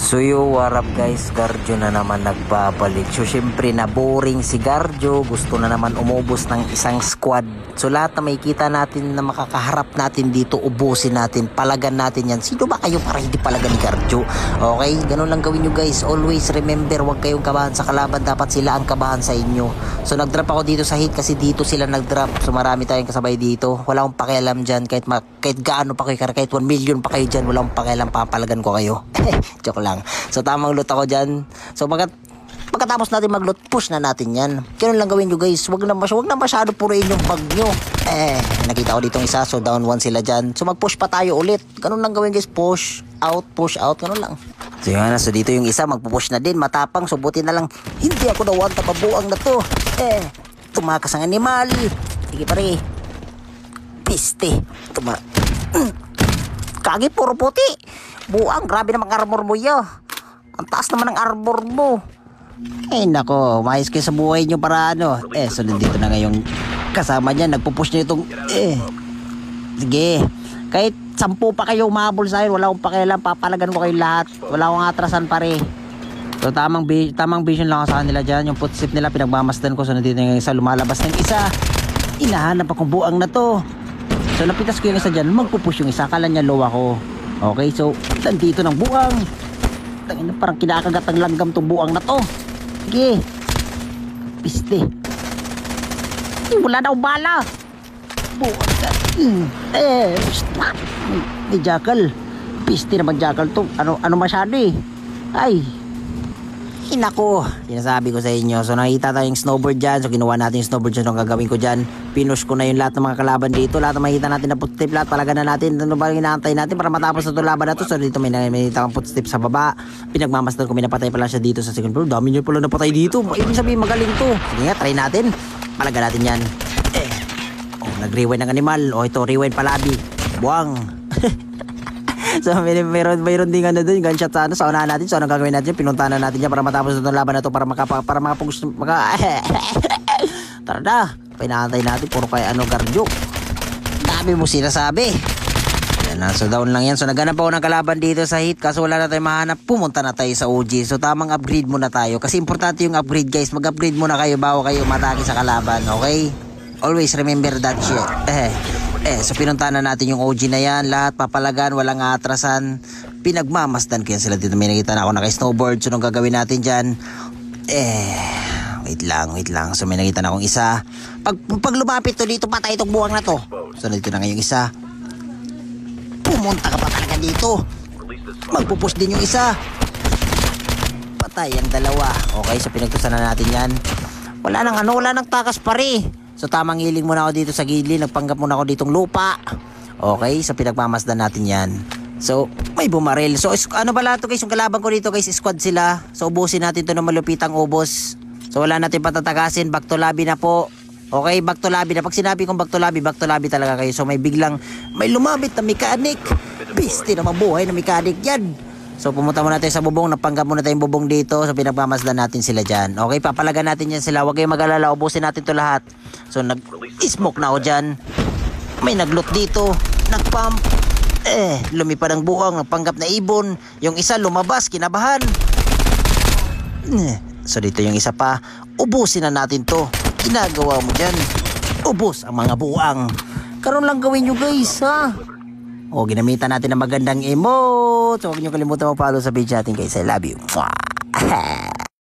So what up guys, Garjo na naman nagbabalik. So syempre na boring si Garjo, gusto na naman umubos ng isang squad. So lahat na makikita natin na makakaharap natin dito, ubusin natin, palagan natin yan. Sino ba kayo para hindi palagan ni Garjo? Okay, ganun lang gawin nyo guys. Always remember, huwag kayong kabahan sa kalaban, dapat sila ang kabahan sa inyo. So nagdrop ako dito sa hit kasi dito sila nagdrop. So marami tayong kasabay dito. Wala akong pakialam dyan, kahit gaano pa kayo, kahit 1 million pa kayo dyan, wala akong pakialam, papalagan ko kayo. Joke lang. So tamang loot ako dyan. So pagkatapos natin mag-loot, push na natin yan. Ganun lang gawin nyo guys. Wag na masyado puruin yung bag nyo. Nakita ko ditong isa. So down 1 sila dyan. So mag-push pa tayo ulit. Ganun lang gawin guys. Push out. Ganun lang. So yun na. So dito yung isa. Magpupush na din. Matapang. So buti na lang. Hindi ako nawan. Tapabuang na to. Tumakas ang animal. Sige pare. Piste. Kagi puro puti. Buang, grabe namang armor mo yo. Ang taas naman ng armor mo. Nako, maayos kayo sa buhay nyo para ano. So nandito na ngayong kasama niya. Nagpupush niya itong sige. Kahit 10 pa kayo umabol sa akin, wala akong pakialam, papalagan ko kayong lahat. Wala akong atrasan pare. So tamang vision lang ako sa kanila dyan. Yung footstep nila pinagmamasdan ko. So nandito na yung isa, lumalabas ng isa. Inahanap akong buang na to. So napitas ko yung isa dyan, magpupush yung isa. Kala niya low ako. Okay, so nandito ng buang. Parang kinakagat ang langgam tong buang na to. Sige. Piste. Wala daw bala. Buang ka. Stop. May jackal. Piste naman jackal to. Ano masyado eh. Ay. Nako, sinasabi ko sa inyo. So nakita tayong snowboard dyan. So kinuha natin yung snowboard dyan. So ang gagawin ko dyan, pinush ko na yung lahat ng mga kalaban dito. Lahat na makita natin na footstep, lahat palagan na natin. Ano ba yung inaantay natin para matapos na itong laban na to. So dito may nakita kang footstep sa baba. Pinagmamasdan ko, may napatay pala siya dito sa second floor. Dami niya pala napatay dito. Ibig sabihin magaling to. Sige nga, try natin. Palagan natin yan. Nag-rewind ng animal. Ito, rewind palabi. Buwang. So mayroon din ano doon, gunshot sa sa unahan natin. So anong gagawin natin? Pinuntahan na natin yan para matapos itong laban na to, para makapush tara na, pinahantay natin. Puro kaya Garjo, dami mo sinasabi. Yan na, so down lang yan. So naghanap ako ng kalaban dito sa hit, kaso wala na tayong mahanap. Pumunta na tayo sa OG. So tamang upgrade muna tayo, kasi importante yung upgrade guys. Mag-upgrade muna kayo bago kayo matake sa kalaban. Okay, always remember that shit. So pinuntahan na natin yung OG na yan. Lahat papalagan, walang atrasan. Pinagmamasdan ko yan sila dito. May nakita na ako naka-snowboard. So nung gagawin natin dyan, wait lang. So may nakita na akong isa. Pag lumapit to dito, patay itong buwang na to. So dito na ngayong isa. Pumunta ka pa talaga dito. Magpupush din yung isa. Patay ang dalawa. Okay, so pinagtusan na natin yan. Wala nang takas pare. So tamang hiling muna ako dito sa gilid. Nagpanggap muna ako ditong lupa. Okay, so pinagmamasdan natin yan. So may bumaril. So ano pala to guys, yung kalaban ko dito guys, squad sila. So ubusin natin to ng malupitang ubos. So wala natin patatakasin. Back to lobby na po. Okay, back to lobby na. Pag sinabi kong back to lobby talaga kayo. So may lumabit na mechanic. Piste na mabuhay na mechanic yan. So pumunta muna tayo sa bubong, napanggap muna tayong bubong dito. So pinagmamasdan natin sila dyan. Okay, papalagan natin yan sila. Huwag kayong mag-alala, ubusin natin to lahat. So nag-smoke na ako dyan. May nag-loot dito, nag-pump. Lumipad ang buhang, napanggap na ibon. Yung isa lumabas, kinabahan. So dito yung isa pa. Ubusin na natin to. Ginagawa mo dyan, ubus ang mga buwang. Karoon lang gawin nyo guys, ha? Ginamitan natin ng magandang emote. So huwag nyo kalimutan mag-follow sa page natin guys. I love you.